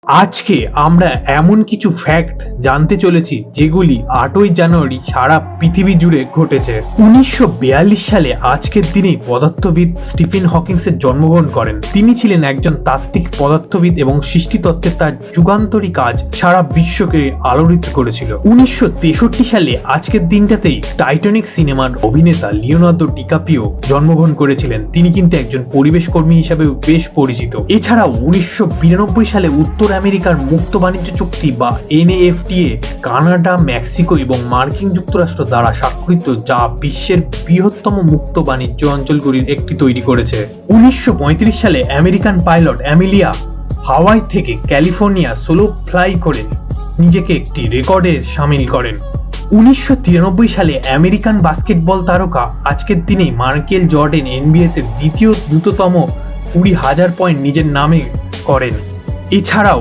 আজকে আমরা এমন কিছু ফ্যাক্ট জানতে চলেছি যেগুলি 8ই জানুয়ারি সারা পৃথিবী জুড়ে ঘটেছে। 1942 সালে আজকের দিনেই পদার্থবিদ স্টিফেন হকিংসের জন্মগ্রহণ করেন। তিনি ছিলেন একজন তাত্ত্বিক পদার্থবিদ এবং সৃষ্টিতত্ত্বের তার যুগান্তরী কাজ সারা বিশ্বকে আলোড়িত করেছিল। 1963 সালে আজকের দিনটাতেই টাইটানিক সিনেমার অভিনেতা লিওনার্দো ডিকাপ্রিও জন্মগ্রহণ করেছিলেন। তিনি কিন্তু একজন পরিবেশ কর্মী হিসেবেও বেশ পরিচিত। এছাড়াও 1992 সালে উত্তর আমেরিকার মুক্ত বাণিজ্য চুক্তি বা NAFTA কানাডা, মেক্সিকো এবং মার্কিন যুক্তরাষ্ট্র দ্বারা স্বাক্ষরিত, যা বিশ্বের বৃহত্তম মুক্ত বাণিজ্য অঞ্চলগুলির একটি তৈরি করেছে। 1935 সালে আমেরিকান পাইলট অ্যামিলিয়া হাওয়াই থেকে ক্যালিফোর্নিয়া সোলো ফ্লাই করে নিজেকে একটি রেকর্ডে সামিল করেন। 1993 সালে আমেরিকান বাস্কেটবল তারকা আজকের দিনেই মাইকেল জর্ডান NBA-তে দ্বিতীয় দ্রুততম 20,000 পয়েন্ট নিজের নামে করেন। এছাড়াও